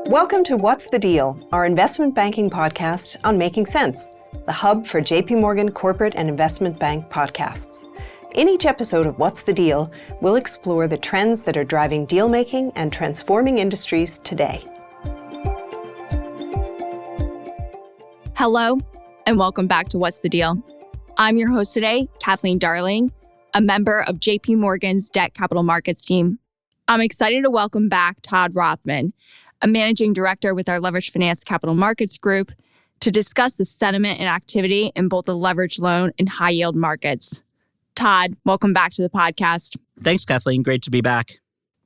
Welcome to What's the Deal, our investment banking podcast on Making Sense, the hub for JP Morgan Corporate and Investment Bank podcasts. In each episode of What's the Deal, we'll explore the trends that are driving deal-making and transforming industries today. Hello, and welcome back to What's the Deal. I'm your host today, Kathleen Darling, a member of JP Morgan's Debt Capital Markets team. I'm excited to welcome back Todd Rothman, a managing director with our Leveraged Finance Capital Markets Group, to discuss the sentiment and activity in both the leveraged loan and high yield markets. Todd, welcome back to the podcast. Thanks, Kathleen. Great to be back.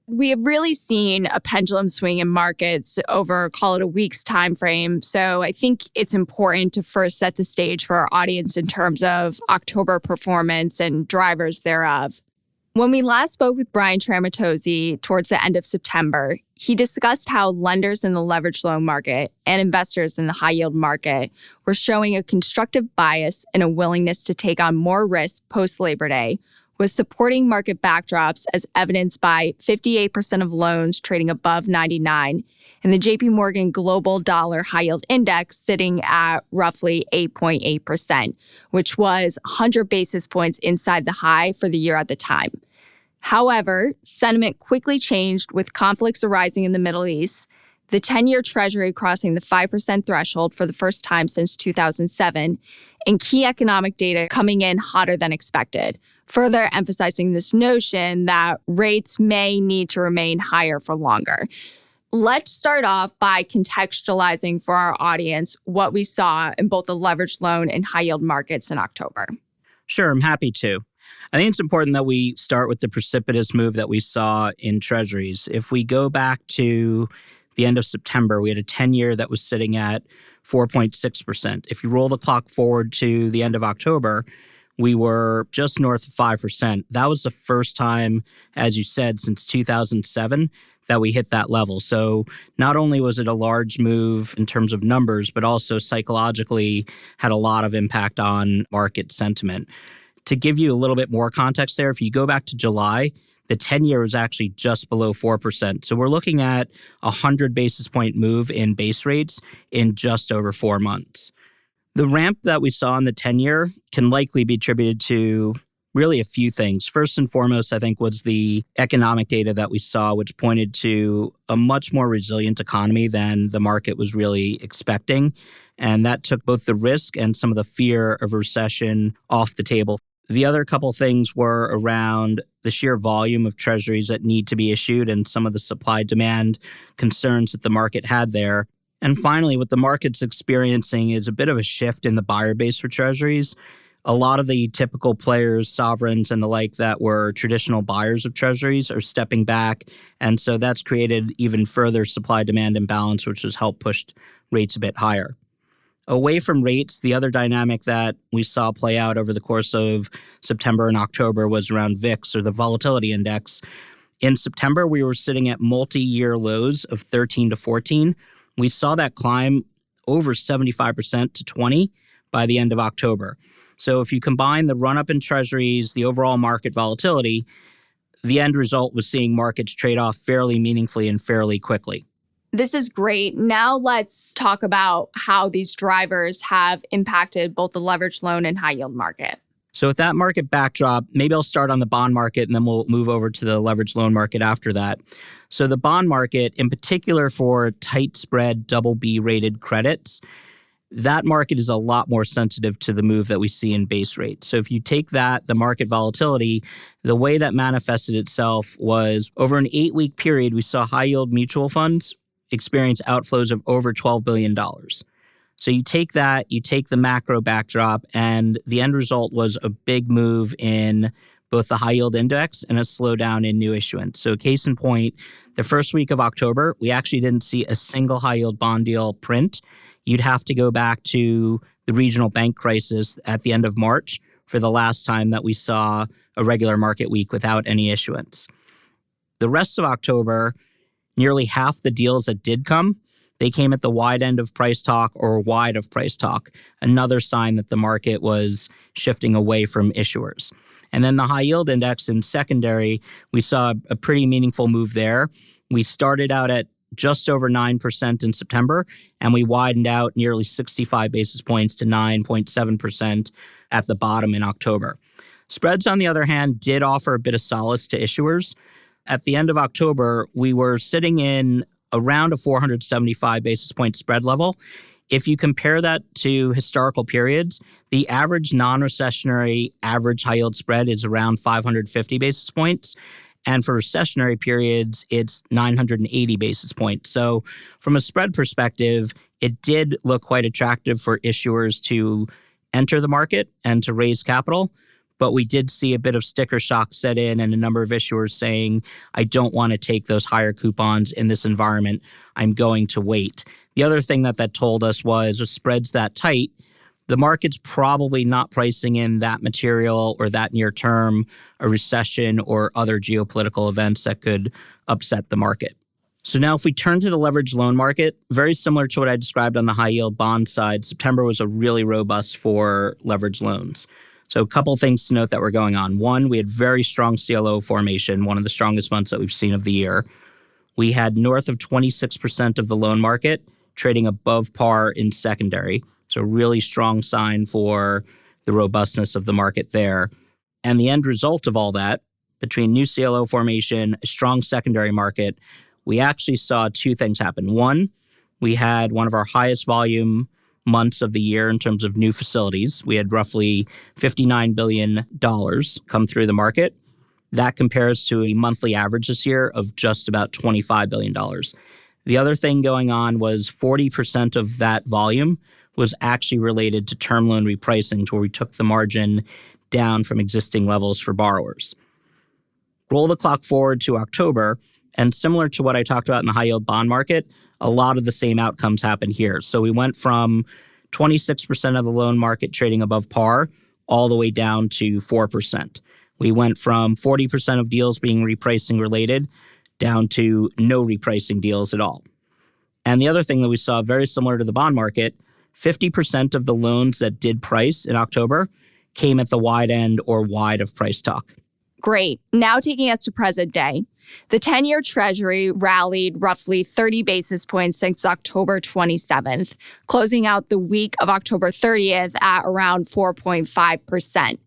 We have really seen a pendulum swing in markets over, call it a week's time frame. So I think it's important to first set the stage for our audience in terms of October performance and drivers thereof. When we last spoke with Brian Tramatozzi towards the end of September, he discussed how lenders in the leveraged loan market and investors in the high yield market were showing a constructive bias and a willingness to take on more risk post-Labor Day, with supporting market backdrops as evidenced by 58% of loans trading above 99 and the JP Morgan Global Dollar High Yield Index sitting at roughly 8.8%, which was 100 basis points inside the high for the year at the time. However, sentiment quickly changed with conflicts arising in the Middle East, the 10-year Treasury crossing the 5% threshold for the first time since 2007, and key economic data coming in hotter than expected, further emphasizing this notion that rates may need to remain higher for longer. Let's start off by contextualizing for our audience what we saw in both the leveraged loan and high yield markets in October. Sure, I'm happy to. I think it's important that we start with the precipitous move that we saw in treasuries. If we go back to the end of September, we had a 10-year that was sitting at 4.6%. If you roll the clock forward to the end of October, we were just north of 5%. That was the first time, as you said, since 2007 that we hit that level. So not only was it a large move in terms of numbers, but also psychologically had a lot of impact on market sentiment. To give you a little bit more context there, if you go back to July, the 10-year was actually just below 4%. So we're looking at a 100 basis point move in base rates in just over 4 months. The ramp that we saw in the 10-year can likely be attributed to really a few things. First and foremost, I think, was the economic data that we saw, which pointed to a much more resilient economy than the market was really expecting. And that took both the risk and some of the fear of recession off the table. The other couple things were around the sheer volume of treasuries that need to be issued and some of the supply-demand concerns that the market had there. And finally, what the market's experiencing is a bit of a shift in the buyer base for treasuries. A lot of the typical players, sovereigns and the like that were traditional buyers of treasuries are stepping back. And so that's created even further supply-demand imbalance, which has helped push rates a bit higher. Away from rates, the other dynamic that we saw play out over the course of September and October was around VIX, or the volatility index. In September, we were sitting at multi-year lows of 13 to 14. We saw that climb over 75% to 20 by the end of October. So if you combine the run-up in treasuries, the overall market volatility, the end result was seeing markets trade off fairly meaningfully and fairly quickly. This is great. Now let's talk about how these drivers have impacted both the leveraged loan and high yield market. So with that market backdrop, maybe I'll start on the bond market and then we'll move over to the leveraged loan market after that. So the bond market, in particular for tight spread BB rated credits, that market is a lot more sensitive to the move that we see in base rates. So if you take that, the market volatility, the way that manifested itself was over an 8-week period, we saw high yield mutual funds experience outflows of over $12 billion. So you take that, you take the macro backdrop, and the end result was a big move in both the high yield index and a slowdown in new issuance. So case in point, the first week of October, we actually didn't see a single high yield bond deal print. You'd have to go back to the regional bank crisis at the end of March for the last time that we saw a regular market week without any issuance. The rest of October, nearly half the deals that did come, they came at the wide end of price talk or wide of price talk, another sign that the market was shifting away from issuers. And then the high yield index in secondary, we saw a pretty meaningful move there. We started out at just over 9% in September, and we widened out nearly 65 basis points to 9.7% at the bottom in October. Spreads, on the other hand, did offer a bit of solace to issuers. At the end of October, we were sitting in around a 475 basis point spread level. If you compare that to historical periods, the average non-recessionary average high yield spread is around 550 basis points. And for recessionary periods, it's 980 basis points. So from a spread perspective, it did look quite attractive for issuers to enter the market and to raise capital. But we did see a bit of sticker shock set in and a number of issuers saying, I don't want to take those higher coupons in this environment. I'm going to wait. The other thing that told us was with spreads that tight, the market's probably not pricing in that material or that near term, a recession or other geopolitical events that could upset the market. So now if we turn to the leveraged loan market, very similar to what I described on the high yield bond side, September was a really robust for leveraged loans. So a couple of things to note that were going on. One, we had very strong CLO formation, one of the strongest months that we've seen of the year. We had north of 26% of the loan market trading above par in secondary. So a really strong sign for the robustness of the market there. And the end result of all that, between new CLO formation, a strong secondary market, we actually saw two things happen. One, we had one of our highest volume months of the year in terms of new facilities. We had roughly $59 billion come through the market. That compares to a monthly average this year of just about $25 billion. The other thing going on was 40% of that volume was actually related to term loan repricing, to where we took the margin down from existing levels for borrowers. Roll the clock forward to October, and similar to what I talked about in the high yield bond market, a lot of the same outcomes happened here. So we went from 26% of the loan market trading above par all the way down to 4%. We went from 40% of deals being repricing related down to no repricing deals at all. And the other thing that we saw, very similar to the bond market, 50% of the loans that did price in October came at the wide end or wide of price talk. Great. Now taking us to present day. The 10-year Treasury rallied roughly 30 basis points since October 27th, closing out the week of October 30th at around 4.5%.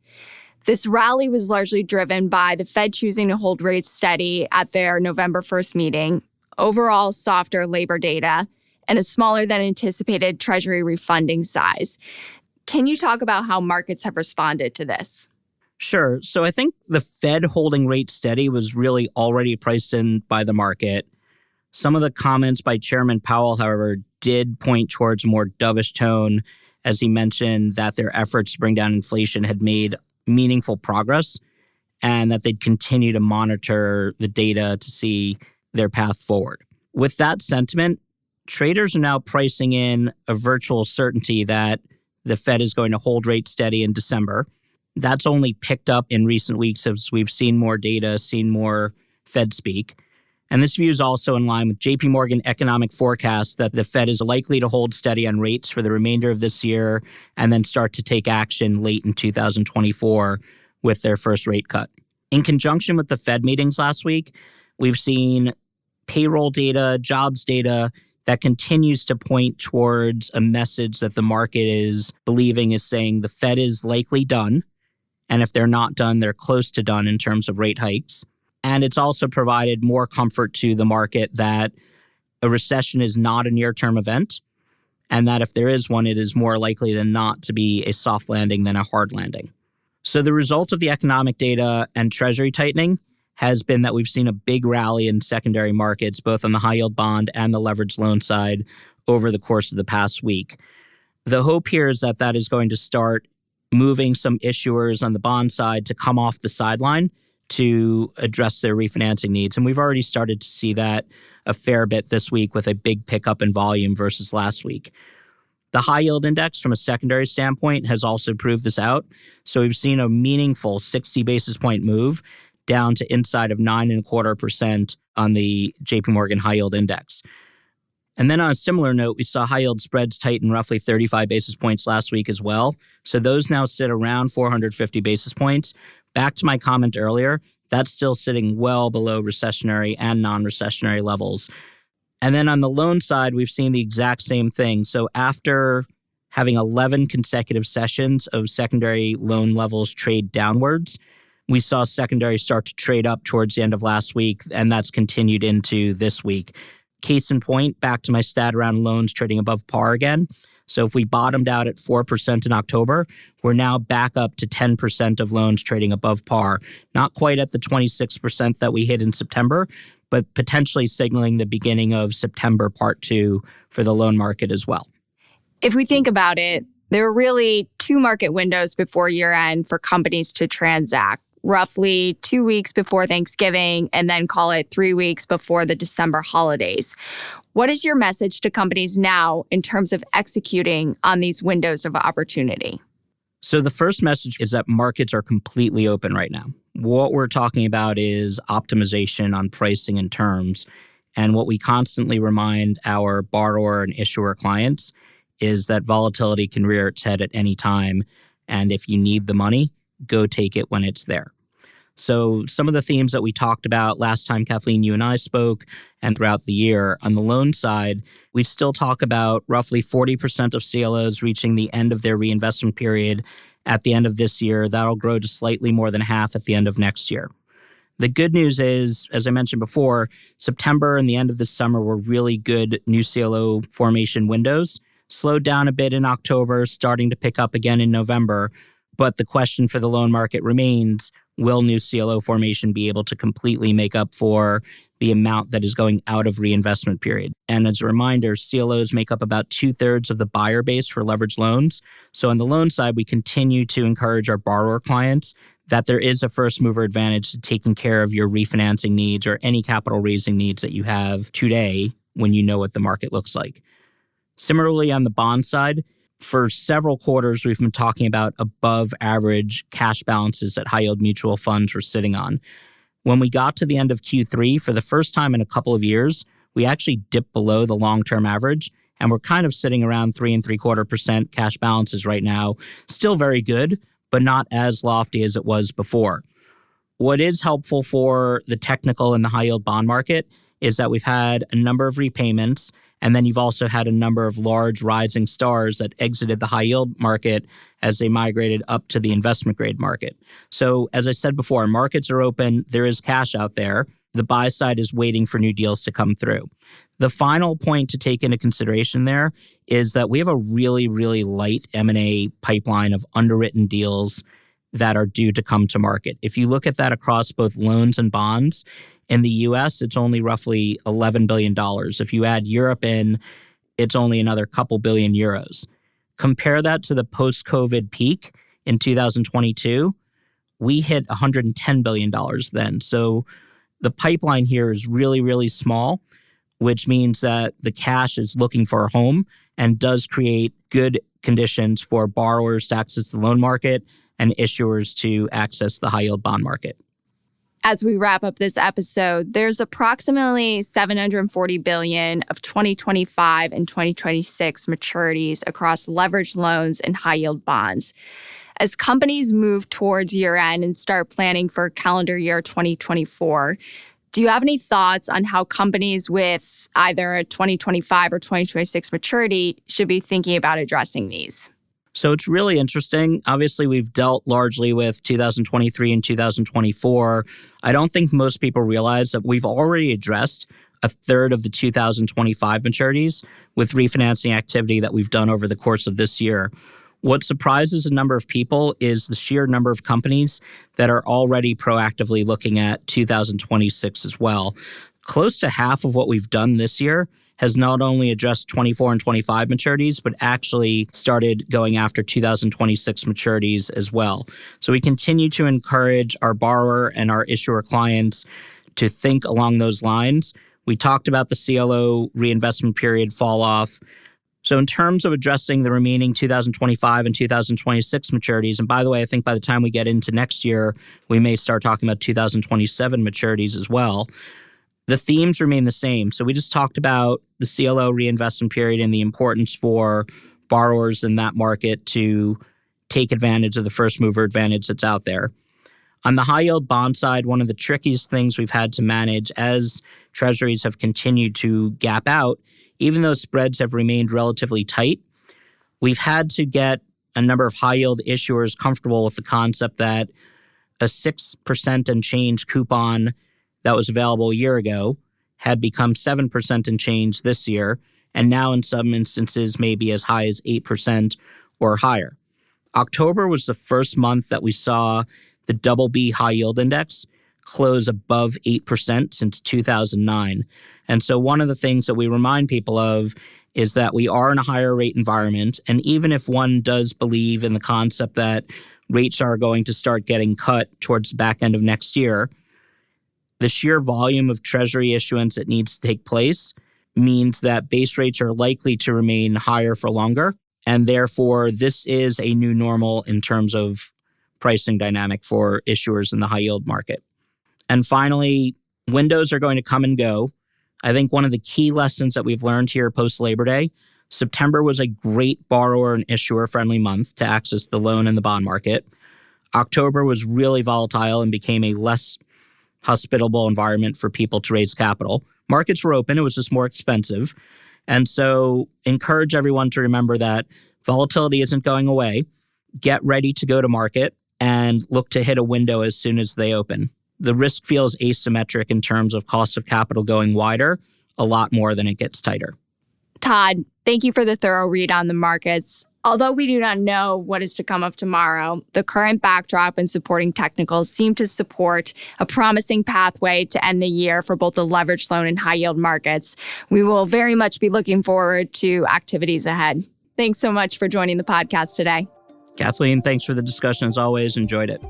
This rally was largely driven by the Fed choosing to hold rates steady at their November 1st meeting, overall softer labor data, and a smaller than anticipated Treasury refunding size. Can you talk about how markets have responded to this? Sure. So I think the Fed holding rates steady was really already priced in by the market. Some of the comments by Chairman Powell, however, did point towards a more dovish tone, as he mentioned that their efforts to bring down inflation had made meaningful progress and that they'd continue to monitor the data to see their path forward. With that sentiment, traders are now pricing in a virtual certainty that the Fed is going to hold rates steady in December. That's only picked up in recent weeks as we've seen more data, seen more Fed speak. And this view is also in line with JP Morgan economic forecasts that the Fed is likely to hold steady on rates for the remainder of this year and then start to take action late in 2024 with their first rate cut. In conjunction with the Fed meetings last week, we've seen payroll data, jobs data that continues to point towards a message that the market is believing is saying the Fed is likely done. And if they're not done, they're close to done in terms of rate hikes. And it's also provided more comfort to the market that a recession is not a near-term event, and that if there is one, it is more likely than not to be a soft landing than a hard landing. So the result of the economic data and Treasury tightening has been that we've seen a big rally in secondary markets, both on the high-yield bond and the leveraged loan side over the course of the past week. The hope here is that that is going to start moving some issuers on the bond side to come off the sideline to address their refinancing needs. And we've already started to see that a fair bit this week with a big pickup in volume versus last week. The high yield index from a secondary standpoint has also proved this out. So we've seen a meaningful 60 basis point move down to inside of 9.25% on the JP Morgan high yield index. And then on a similar note, we saw high yield spreads tighten roughly 35 basis points last week as well. So those now sit around 450 basis points. Back to my comment earlier, that's still sitting well below recessionary and non-recessionary levels. And then on the loan side, we've seen the exact same thing. So after having 11 consecutive sessions of secondary loan levels trade downwards, we saw secondary start to trade up towards the end of last week, and that's continued into this week. Case in point, back to my stat around loans trading above par again. So if we bottomed out at 4% in October, we're now back up to 10% of loans trading above par. Not quite at the 26% that we hit in September, but potentially signaling the beginning of September part 2 for the loan market as well. If we think about it, there are really 2 market windows before year end for companies to transact. Roughly 2 weeks before Thanksgiving, and then call it 3 weeks before the December holidays. What is your message to companies now in terms of executing on these windows of opportunity? So the first message is that markets are completely open right now. What we're talking about is optimization on pricing and terms. And what we constantly remind our borrower and issuer clients is that volatility can rear its head at any time. And if you need the money, go take it when it's there. So some of the themes that we talked about last time, Kathleen, you and I spoke, and throughout the year, on the loan side, we still talk about roughly 40% of CLOs reaching the end of their reinvestment period at the end of this year. That'll grow to slightly more than half at the end of next year. The good news is, as I mentioned before, September and the end of this summer were really good new CLO formation windows. Slowed down a bit in October, starting to pick up again in November. But the question for the loan market remains, will new CLO formation be able to completely make up for the amount that is going out of reinvestment period? And as a reminder, CLOs make up about 2/3 of the buyer base for leveraged loans. So on the loan side, we continue to encourage our borrower clients that there is a first mover advantage to taking care of your refinancing needs or any capital raising needs that you have today when you know what the market looks like. Similarly, on the bond side, for several quarters, we've been talking about above average cash balances that high yield mutual funds were sitting on. When we got to the end of Q3, for the first time in a couple of years, we actually dipped below the long-term average, and we're kind of sitting around 3.75% cash balances right now. Still very good, but not as lofty as it was before. What is helpful for the technical and the high yield bond market is that we've had a number of repayments. And then you've also had a number of large rising stars that exited the high yield market as they migrated up to the investment grade market. So as I said before, markets are open. There is cash out there. The buy side is waiting for new deals to come through. The final point to take into consideration there is that we have a really, really light M&A pipeline of underwritten deals that are due to come to market. If you look at that across both loans and bonds, in the US, it's only roughly $11 billion. If you add Europe in, it's only another couple billion euros. Compare that to the post-COVID peak in 2022. We hit $110 billion then. So the pipeline here is really, really small, which means that the cash is looking for a home and does create good conditions for borrowers to access the loan market and issuers to access the high-yield bond market. As we wrap up this episode, there's approximately $740 billion of 2025 and 2026 maturities across leveraged loans and high-yield bonds. As companies move towards year-end and start planning for calendar year 2024, do you have any thoughts on how companies with either a 2025 or 2026 maturity should be thinking about addressing these? So it's really interesting. Obviously, we've dealt largely with 2023 and 2024. I don't think most people realize that we've already addressed a third of the 2025 maturities with refinancing activity that we've done over the course of this year. What surprises a number of people is the sheer number of companies that are already proactively looking at 2026 as well. Close to half of what we've done this year has not only addressed 24 and 25 maturities, but actually started going after 2026 maturities as well. So we continue to encourage our borrower and our issuer clients to think along those lines. We talked about the CLO reinvestment period fall off. So in terms of addressing the remaining 2025 and 2026 maturities, and by the way, I think by the time we get into next year, we may start talking about 2027 maturities as well. The themes remain the same. So we just talked about the CLO reinvestment period and the importance for borrowers in that market to take advantage of the first mover advantage that's out there. On the high yield bond side, one of the trickiest things we've had to manage as treasuries have continued to gap out, even though spreads have remained relatively tight, we've had to get a number of high yield issuers comfortable with the concept that a 6% and change coupon that was available a year ago had become 7% and change this year, and now in some instances may be as high as 8% or higher. October was the first month that we saw the double B high yield index close above 8% since 2009. And so one of the things that we remind people of is that we are in a higher rate environment. And even if one does believe in the concept that rates are going to start getting cut towards the back end of next year, the sheer volume of treasury issuance that needs to take place means that base rates are likely to remain higher for longer. And therefore, this is a new normal in terms of pricing dynamic for issuers in the high yield market. And finally, windows are going to come and go. I think one of the key lessons that we've learned here post Labor Day, September was a great borrower and issuer friendly month to access the loan and the bond market. October was really volatile and became a less hospitable environment for people to raise capital. Markets were open, it was just more expensive. And so encourage everyone to remember that volatility isn't going away. Get ready to go to market and look to hit a window as soon as they open. The risk feels asymmetric in terms of cost of capital going wider a lot more than it gets tighter. Todd, thank you for the thorough read on the markets. Although we do not know what is to come of tomorrow, the current backdrop and supporting technicals seem to support a promising pathway to end the year for both the leveraged loan and high yield markets. We will very much be looking forward to activities ahead. Thanks so much for joining the podcast today. Kathleen, thanks for the discussion as always. Enjoyed it.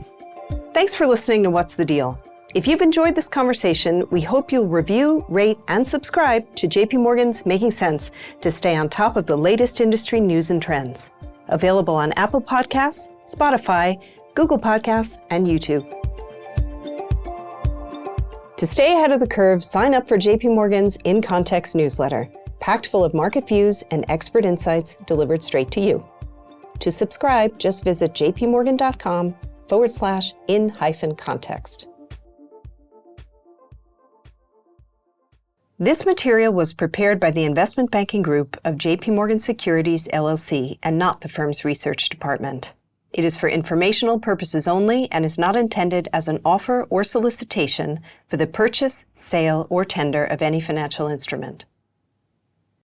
Thanks for listening to What's the Deal? If you've enjoyed this conversation, we hope you'll review, rate, and subscribe to JP Morgan's Making Sense to stay on top of the latest industry news and trends. Available on Apple Podcasts, Spotify, Google Podcasts, and YouTube. To stay ahead of the curve, sign up for JP Morgan's In Context newsletter, packed full of market views and expert insights delivered straight to you. To subscribe, just visit jpmorgan.com/in-context. This material was prepared by the investment banking group of JP Morgan Securities LLC and not the firm's research department. It is for informational purposes only and is not intended as an offer or solicitation for the purchase, sale, or tender of any financial instrument.